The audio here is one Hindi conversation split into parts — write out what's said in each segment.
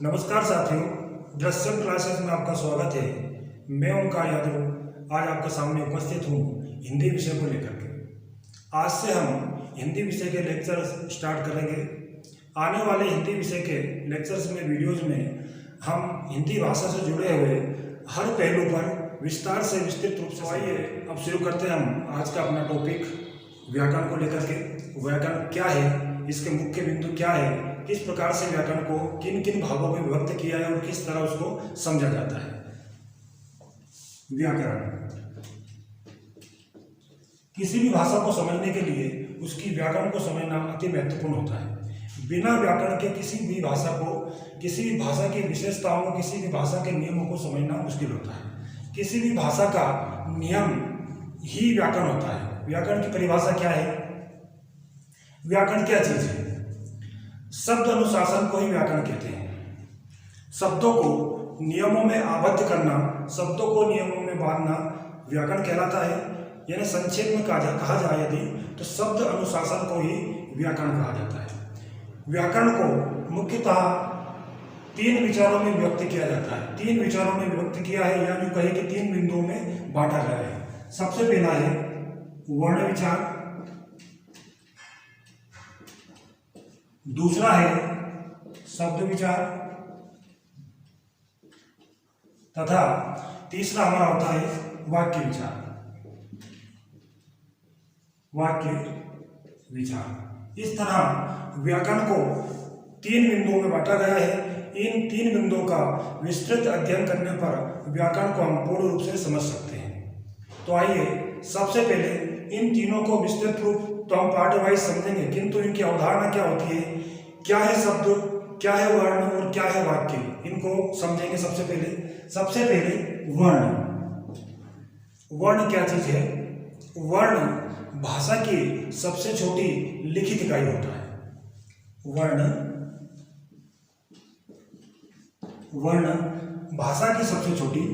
नमस्कार साथियों, दृश्यम क्लासेस में आपका स्वागत है। मैं ओंकार यादव आज आपके सामने उपस्थित हूँ हिंदी विषय को लेकर के। आज से हम हिंदी विषय के लेक्चर स्टार्ट करेंगे। आने वाले हिंदी विषय के लेक्चर्स में, वीडियोज में हम हिंदी भाषा से जुड़े हुए हर पहलू पर विस्तार से विस्तृत रूप से। आइए अब शुरू करते हैं हम आज का अपना टॉपिक व्याकरण को लेकर के। व्याकरण क्या है, इसके मुख्य बिंदु क्या है, किस प्रकार से व्याकरण को किन किन भागों में विभक्त किया है और किस तरह उसको समझा जाता है। व्याकरण किसी भी भाषा को समझने के लिए उसकी व्याकरण को समझना अति महत्वपूर्ण होता है। बिना व्याकरण के किसी भी भाषा को, किसी भी भाषा की विशेषताओं, किसी भी भाषा के नियमों को समझना मुश्किल होता है। किसी भी भाषा का नियम ही व्याकरण होता है। व्याकरण की परिभाषा क्या है? व्याकरण क्या चीज है? शब्द अनुशासन को ही व्याकरण कहते हैं। शब्दों को नियमों में आबद्ध करना, शब्दों को नियमों में बांधना व्याकरण कहलाता है। यानी संक्षेप में कहा जाए यदि, तो शब्द अनुशासन को ही व्याकरण कहा जाता है। व्याकरण को मुख्यतः तीन विचारों में विभक्त किया जाता है। तीन विचारों में विभक्त किया है, या यूं कहे कि तीन बिंदुओं में बांटा गया है। सबसे पहला है वर्ण विचार, दूसरा है शब्द विचार, तथा तीसरा हमारा होता है वाक्य विचार। वाक्य विचार, इस तरह व्याकरण को तीन बिंदुओं में बांटा गया है। इन तीन बिंदुओं का विस्तृत अध्ययन करने पर व्याकरण को हम पूर्ण रूप से समझ सकते हैं। तो आइए सबसे पहले इन तीनों को विस्तृत रूप तो हम पार्ट वाइज समझेंगे, किंतु इनकी अवधारणा क्या होती है, क्या है शब्द, क्या है वर्ण और क्या है वाक्य, इनको समझेंगे। सबसे पहले वर्ण। वर्ण क्या चीज है? वर्ण भाषा की सबसे छोटी लिखित इकाई होता है। वर्ण भाषा की सबसे छोटी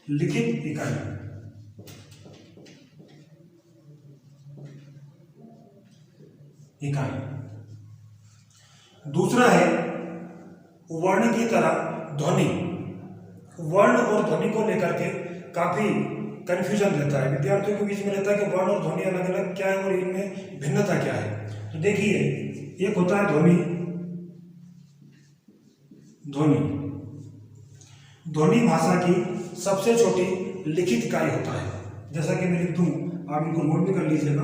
लिखित इकाई। दूसरा है वर्ण की तरह ध्वनि। वर्ण और ध्वनि को लेकर के काफी कंफ्यूजन रहता है, विद्यार्थियों के बीच में रहता है कि वर्ण और ध्वनि अलग अलग क्या है और इनमें भिन्नता क्या है। तो देखिए, एक होता है ध्वनि। ध्वनि भाषा की सबसे छोटी लिखित इकाई होता है। जैसा कि मैं लिख दूं, आप इनको नोट भी कर लीजिएगा।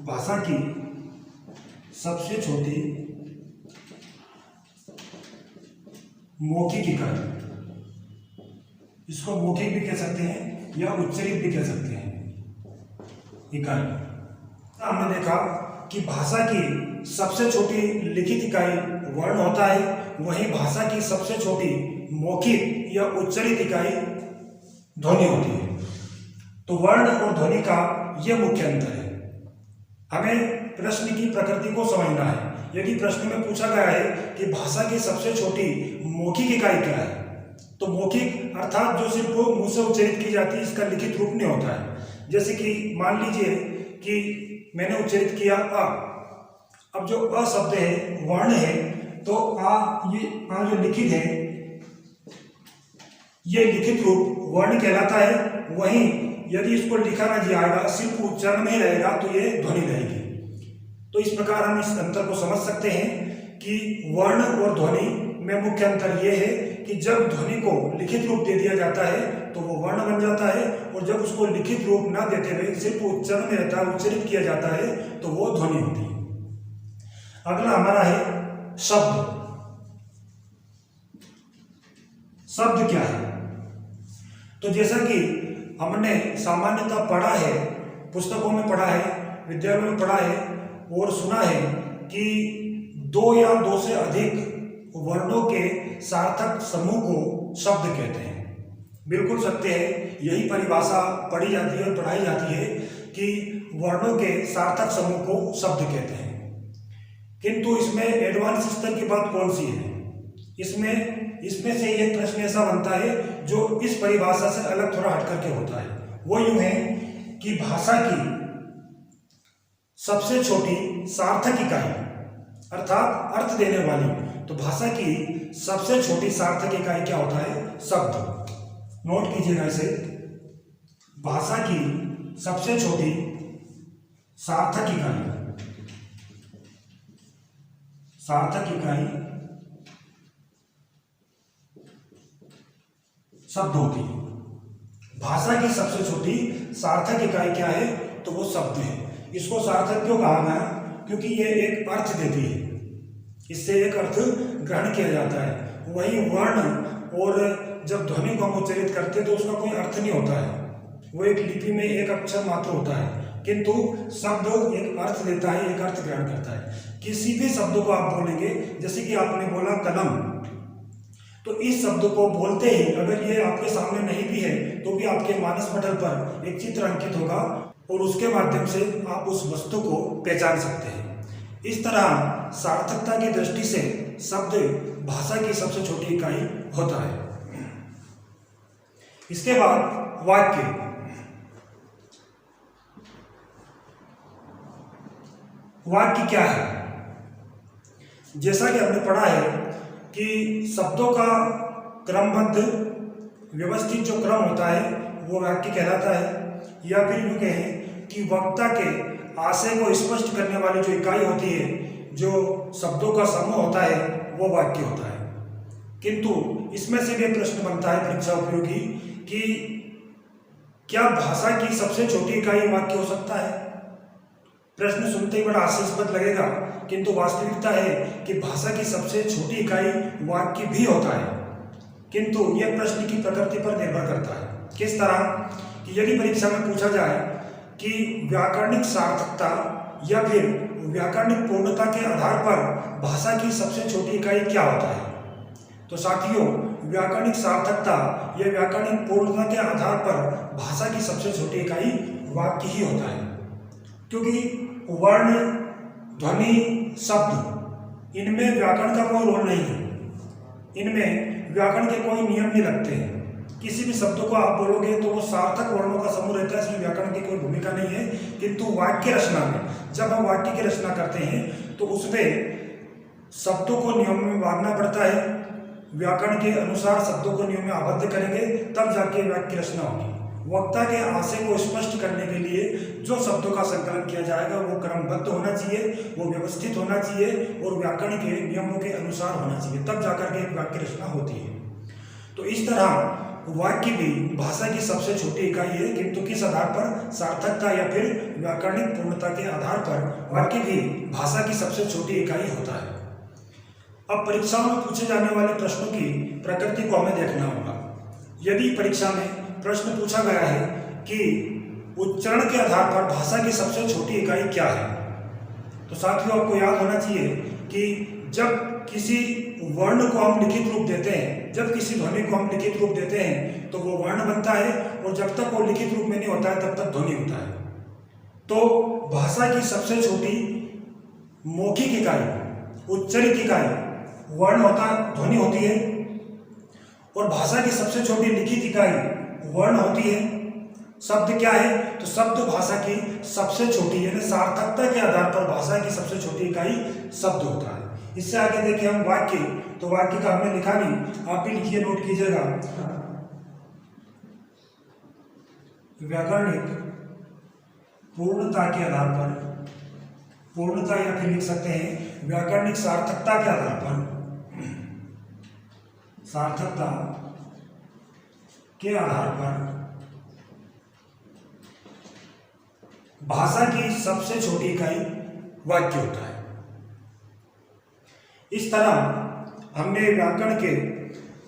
भाषा की सबसे छोटी मौखिक इकाई, इसको मौखिक भी कह सकते हैं या उच्चरित भी कह सकते हैं इकाई। हमने देखा कि भाषा की सबसे छोटी लिखित इकाई वर्ण होता है, वहीं भाषा की सबसे छोटी मौखिक या उच्चरित इकाई ध्वनि होती है। तो वर्ण और ध्वनि का यह मुख्य अंतर है। हमें प्रश्न की प्रकृति को समझना है। यदि प्रश्न में पूछा गया है कि भाषा की सबसे छोटी मौखिक इकाई क्या है, तो मौखिक अर्थात जो सिर्फ मुंह से उच्चरित की जाती है, इसका लिखित रूप नहीं होता है। जैसे कि मान लीजिए कि मैंने उच्चरित किया आ। अब जो अ शब्द है वर्ण है, तो ये आ जो लिखित है, ये लिखित रूप वर्ण कहलाता है। वहीं यदि इसको लिखा ना जाएगा, सिर्फ उच्चारण में ही रहेगा, तो ये ध्वनि रहेगी। तो इस प्रकार हम इस अंतर को समझ सकते हैं कि वर्ण और ध्वनि में मुख्य अंतर यह है कि जब ध्वनि को लिखित रूप दे दिया जाता है तो वो वर्ण बन जाता है, और jab उसको लिखित रूप ना देते हुए सिर्फ उच्चारण में रहता है, उच्चरित किया जाता है, तो वो ध्वनि होती है। अगला हमारा है शब्द। शब्द क्या है? तो जैसा कि हमने सामान्यतः पढ़ा है, पुस्तकों में पढ़ा है, विद्यालयों में पढ़ा है और सुना है कि दो या दो से अधिक वर्णों के सार्थक समूह को शब्द कहते हैं। बिल्कुल सत्य है, यही परिभाषा पढ़ी जाती है और पढ़ाई जाती है कि वर्णों के सार्थक समूह को शब्द कहते हैं। किंतु इसमें एडवांस स्तर की बात कौन सी है? इसमें से एक प्रश्न ऐसा बनता है जो इस परिभाषा से अलग थोड़ा हट करके होता है। वो यूं है कि भाषा की सबसे छोटी सार्थक इकाई अर्थात अर्थ देने वाली। तो भाषा की सबसे छोटी सार्थक इकाई क्या होता है? शब्द। नोट कीजिएगा इसे। भाषा की सबसे छोटी सार्थक इकाई शब्द होती है। भाषा की सबसे छोटी सार्थक इकाई क्या है? तो वो शब्द है। इसको सार्थक क्यों कहा गया? क्योंकि ये एक अर्थ देती है, इससे एक अर्थ ग्रहण किया जाता है। वही वर्ण और जब ध्वनि को हम उच्चारित करते हैं तो उसका कोई अर्थ नहीं होता है, वो एक लिपि में एक अक्षर मात्र होता है, किंतु शब्द एक अर्थ देता है, एक अर्थ ग्रहण करता है। किसी भी शब्द को आप बोलेंगे, जैसे कि आपने बोला कलम, तो इस शब्द को बोलते ही अगर ये आपके सामने नहीं भी है तो भी आपके मानस पटल पर एक चित्र अंकित होगा और उसके माध्यम से आप उस वस्तु को पहचान सकते हैं। इस तरह सार्थकता की दृष्टि से शब्द भाषा की सबसे छोटी इकाई होता है। इसके बाद वाक्य। वाक्य क्या है? जैसा कि हमने पढ़ा है कि शब्दों का क्रमबद्ध व्यवस्थित जो क्रम होता है वो वाक्य कहलाता है, या फिर यूँ कहें कि वक्ता के आशय को स्पष्ट करने वाली जो इकाई होती है, जो शब्दों का समूह होता है, वो वाक्य होता है। किंतु इसमें से भी प्रश्न बनता है परीक्षा उपयोगी कि क्या भाषा की सबसे छोटी इकाई वाक्य हो सकता है? प्रश्न सुनते ही बड़ा हास्यास्पद लगेगा, किंतु वास्तविकता है कि भाषा की सबसे छोटी इकाई वाक्य भी होता है। किंतु यह प्रश्न की प्रकृति पर निर्भर करता है। किस तरह कि यदि परीक्षा में पूछा जाए कि व्याकरणिक सार्थकता या फिर व्याकरणिक पूर्णता के आधार पर भाषा की सबसे छोटी इकाई क्या होता है, तो साथियों व्याकरणिक सार्थकता या व्याकरणिक पूर्णता के आधार पर भाषा की सबसे छोटी इकाई वाक्य ही होता है। क्योंकि वर्ण, ध्वनि, शब्द, इनमें व्याकरण का कोई रोल नहीं है, इनमें व्याकरण के कोई नियम नहीं लगते हैं। किसी भी शब्द को आप बोलोगे तो वो सार्थक वर्णों का समूह रहता है, इसमें व्याकरण की कोई भूमिका नहीं है। किंतु वाक्य रचना में जब हम वाक्य की रचना करते हैं तो उसमें शब्दों को नियम में बांधना पड़ता है, व्याकरण के अनुसार शब्दों को नियम में आबद्ध करेंगे तब जाके वाक्य रचना होगी। वक्ता के आशय को स्पष्ट करने के लिए जो शब्दों का संकलन किया जाएगा वो क्रमबद्ध होना चाहिए, वो व्यवस्थित होना चाहिए और व्याकरण के नियमों के अनुसार होना चाहिए, तब जाकर के एक वाक्य रचना होती है। तो इस तरह वाक्य भी भाषा की सबसे छोटी इकाई है, किंतु किस आधार पर? सार्थकता या फिर व्याकरणिक पूर्णता के आधार पर वाक्य भी भाषा की सबसे छोटी इकाई होता है। अब परीक्षाओं में पूछे जाने वाले प्रश्नों की प्रकृति को हमें देखना होगा। यदि परीक्षा में प्रश्न पूछा गया है कि उच्चारण के आधार पर भाषा की सबसे छोटी इकाई क्या है, तो साथियों आपको याद होना चाहिए कि जब किसी वर्ण को हम लिखित रूप देते हैं, जब किसी ध्वनि को हम लिखित रूप देते हैं तो वो वर्ण बनता है, और जब तक वो लिखित रूप में नहीं होता है तब तक ध्वनि होता है। तो भाषा की सबसे छोटी मौखिक इकाई, उच्चरित इकाई वर्ण होता है, ध्वनि होती है, और भाषा की सबसे छोटी लिखित इकाई वर्ण होती है। शब्द क्या है? तो शब्द भाषा की सबसे छोटी यानी सार्थकता के आधार पर भाषा की सबसे छोटी इकाई शब्द होता है। इससे आगे देखिए हम वाक्य, तो वाक्य का हमने लिखा नहीं, आप भी लिखिए, नोट कीजिएगा। व्याकरणिक पूर्णता के आधार पर, पूर्णता या फिर लिख सकते हैं व्याकरणिक सार्थकता के आधार पर, सार्थकता के आधार पर भाषा की सबसे छोटी इकाई वाक्य होता है। इस तरह हमने व्याकरण के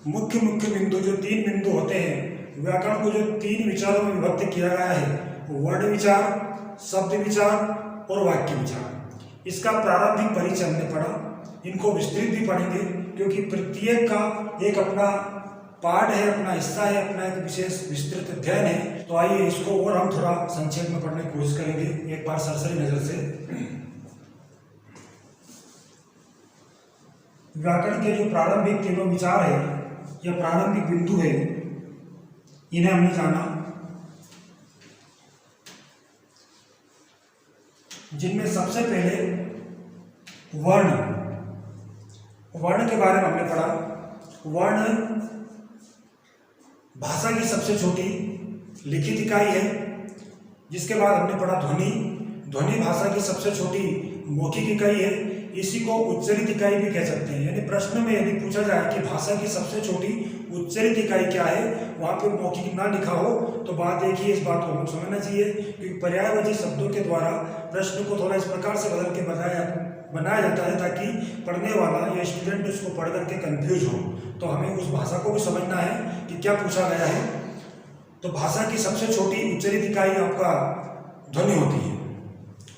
मुख्य बिंदु, जो 3 बिंदु होते हैं, व्याकरण को जो 3 विचारों में विभक्त किया गया है, वर्ण विचार, शब्द विचार और वाक्य विचार, इसका प्रारंभिक परिचय हमने पढ़ा। इनको विस्तृत भी पढ़ेंगे क्योंकि प्रत्येक का एक अपना पार्ट है, अपना हिस्सा है, अपना एक विशेष विस्तृत अध्ययन है। तो आइए इसको और हम थोड़ा संक्षेप में पढ़ने की कोशिश करेंगे एक बार सरसरी नजर से। व्याकरण के जो प्रारंभिक 3 विचार है या प्रारंभिक बिंदु है, इन्हें हमने जाना। जिनमें सबसे पहले वर्ण वर्ण के बारे में हमने पढ़ा। वर्ण भाषा की सबसे छोटी लिखित इकाई है। जिसके बाद हमने पढ़ा ध्वनि। ध्वनि भाषा की सबसे छोटी मौखिक इकाई है। इसी को उच्चरित इकाई भी कह सकते हैं। यानी प्रश्न में यदि पूछा जाए कि भाषा की सबसे छोटी उच्चरित इकाई क्या है, वहां पे मौखिक ना लिखा हो तो बात देखिए, इस बात को हमें समझना चाहिए, क्योंकि पर्यायवाची शब्दों के द्वारा प्रश्न को थोड़ा इस प्रकार से बदल के बनाया जाता है ताकि पढ़ने वाला या स्टूडेंट उसको पढ़ करके कंफ्यूज हो। तो हमें उस भाषा को भी समझना है कि क्या पूछा गया है। तो भाषा की सबसे छोटी उच्चरित इकाई आपका ध्वनि होती है।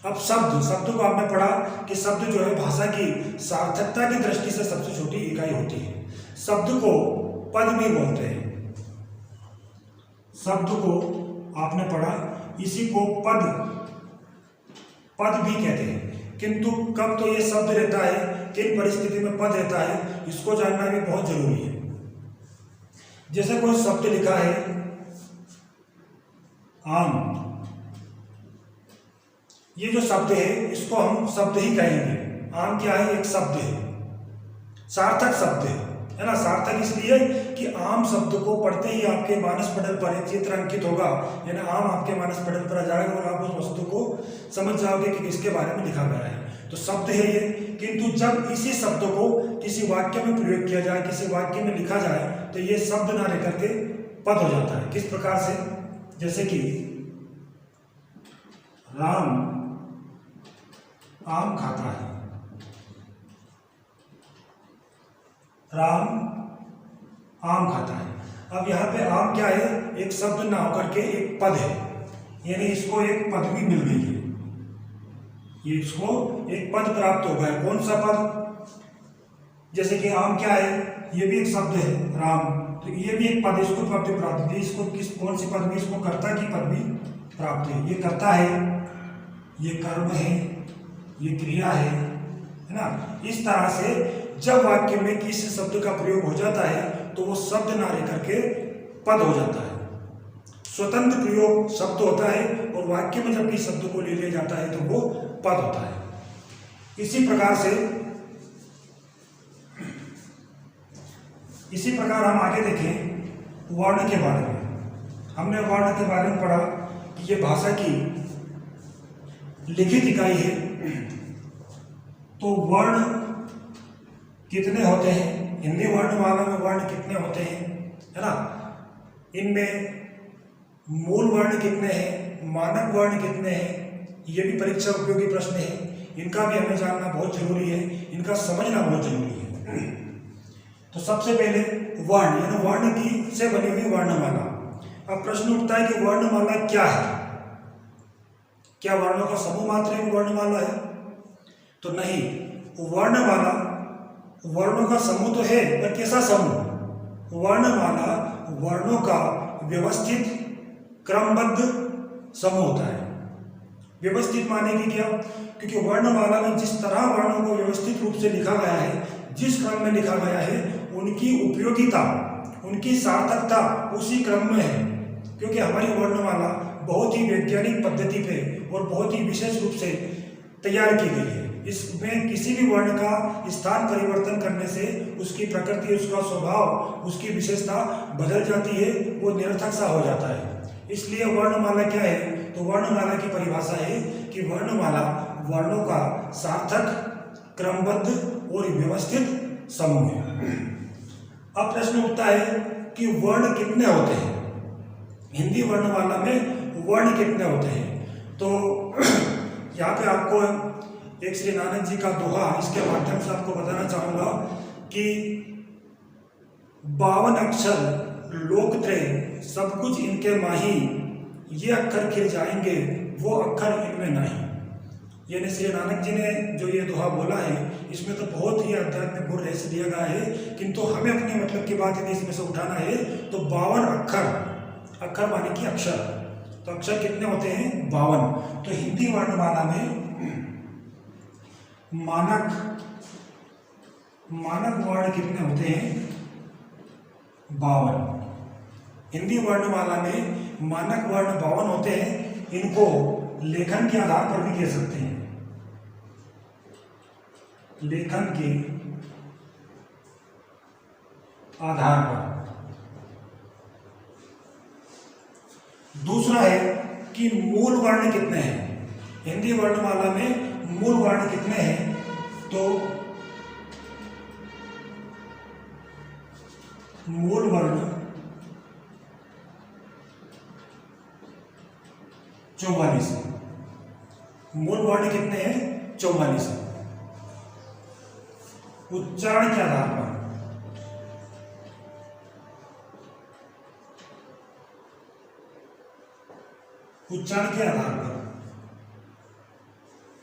अब शब्द को आपने पढ़ा कि शब्द जो है भाषा की सार्थकता की दृष्टि से सबसे छोटी इकाई होती है। शब्द को पद भी बोलते हैं। शब्द को आपने पढ़ा, इसी को पद भी कहते हैं। किंतु कब तो ये शब्द रहता है, किन परिस्थिति में पद रहता है, इसको जानना भी बहुत जरूरी है। जैसे कोई शब्द लिखा है आम, ये जो शब्द है इसको हम शब्द ही कहेंगे। आम क्या है? एक शब्द है, सार्थक शब्द है ना। सार्थक इसलिए कि आम शब्द को पढ़ते ही आपके मानस पटल पर एक चित्र अंकित होगा, यानी आम आपके मानस पटल पर आ जाएगा और आप उस वस्तु को समझ जाओगे कि किसके बारे में लिखा गया है। तो शब्द है ये। किंतु जब इसी शब्द को किसी वाक्य में प्रयोग किया जाए, किसी वाक्य में लिखा जाए, तो ये शब्द ना रह करके पद हो जाता है। किस प्रकार से? जैसे कि राम आम खाता है। राम आम खाता है। अब यहाँ पे आम क्या है? एक शब्द ना होकर के एक पद है, यानी इसको एक पदवी मिल गई है। ये इसको एक पद प्राप्त हो गया। कौन सा पद? जैसे कि आम क्या है? ये भी एक शब्द है राम, तो ये भी एक पद, इसको पदवी प्राप्त है। इसको कौन सी पदवी? इसको कर्ता की पदवी प्राप्त है। ये कर्ता है, ये कर्म है, ये क्रिया है ना। इस तरह से जब वाक्य में किसी शब्द का प्रयोग हो जाता है तो वो शब्द ना रह करके पद हो जाता है। स्वतंत्र प्रयोग शब्द होता है और वाक्य में जब किसी शब्द को ले लिया जाता है तो वो पद होता है। इसी प्रकार हम आगे देखें वर्ण के बारे में। हमने वर्ण के बारे में पढ़ा कि ये भाषा की लिखित इकाई है। तो वर्ण कितने होते हैं? हिंदी वर्णमाला में वर्ण कितने होते हैं, है ना। इनमें मूल वर्ण कितने हैं, मानक वर्ण कितने हैं, ये भी परीक्षा उपयोगी प्रश्न है। इनका भी हमें जानना बहुत जरूरी है, इनका समझना बहुत जरूरी है। तो सबसे पहले वर्ण, यानी वर्ण की से बनी हुई वर्णमाला। अब प्रश्न उठता है कि वर्णमाला क्या है? क्या वर्णों का समूह मात्र एक वर्णमाला है? तो नहीं, वर्णमाला वर्णों का समूह तो है, पर कैसा समूह? वर्णमाला वर्णों का व्यवस्थित क्रमबद्ध समूह होता है। व्यवस्थित माने कि क्या? क्योंकि वर्णमाला में जिस तरह वर्णों को व्यवस्थित रूप से लिखा गया है, जिस क्रम में लिखा गया है, उनकी उपयोगिता, उनकी सार्थकता उसी क्रम में है। क्योंकि हमारी वर्णमाला बहुत ही वैज्ञानिक पद्धति पे और बहुत ही विशेष रूप से तैयार की गई है। इसमें किसी भी वर्ण का स्थान परिवर्तन करने से उसकी प्रकृति, उसका स्वभाव, उसकी विशेषता बदल जाती है, वो निरर्थक सा हो जाता है। इसलिए वर्णमाला क्या है? तो वर्णमाला की परिभाषा है कि वर्णमाला वर्णों का सार्थक, क्रमबद्ध और व्यवस्थित समूह है। अब प्रश्न उठता है कि वर्ण कितने होते हैं? हिंदी वर्णमाला में वर्ण कितने होते हैं? तो यहाँ पे आपको एक श्री नानक जी का दोहा, इसके माध्यम से आपको बताना चाहूंगा कि 52 अक्षर लोकत्रय सब कुछ इनके माही, ये अक्षर खिल जाएंगे वो अक्षर इनमें नहीं। यानी श्री नानक जी ने जो ये दोहा बोला है, इसमें तो बहुत ही आध्यात्मिक गुण रहस्य दिया गया है, किंतु हमें अपने मतलब की बात यदि इसमें से उठाना है तो 52 अक्षर माने कि अक्षर, तो अक्षर कितने होते हैं? 52। तो हिंदी वर्णमाला में मानक वर्ण कितने होते हैं? 52। हिंदी वर्णमाला में मानक वर्ण 52 होते हैं। इनको लेखन के आधार पर भी कह सकते हैं, लेखन के आधार पर। दूसरा है कि मूल वर्ण कितने हैं, हिंदी वर्णमाला में मूल वर्ण कितने हैं, तो मूल वर्ण 44 है। मूल वर्ण कितने हैं? 44 है। उच्चारण के आधार पर उच्चारण के आधार पर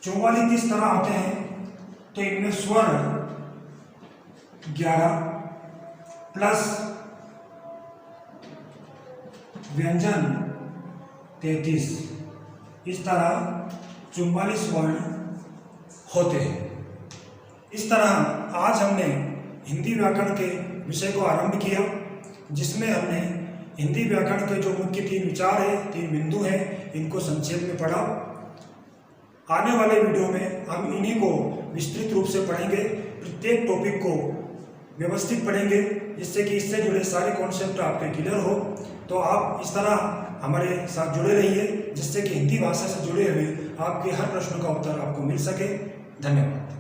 44 किस तरह होते हैं, तो इनमें स्वर 11 प्लस व्यंजन 33, इस तरह 44 वर्ण होते हैं। इस तरह आज हमने हिंदी व्याकरण के विषय को आरंभ किया, जिसमें हमने हिंदी व्याकरण के जो मुख्य 3 विचार है, 3 बिंदु हैं, इनको संक्षेप में पढ़ा। आने वाले वीडियो में हम इन्हीं को विस्तृत रूप से पढ़ेंगे, प्रत्येक टॉपिक को व्यवस्थित पढ़ेंगे, जिससे कि इससे जुड़े सारे कॉन्सेप्ट आपके क्लियर हो। तो आप इस तरह हमारे साथ जुड़े रहिए, जिससे कि हिंदी भाषा से जुड़े हुए आपके हर प्रश्न का उत्तर आपको मिल सके। धन्यवाद।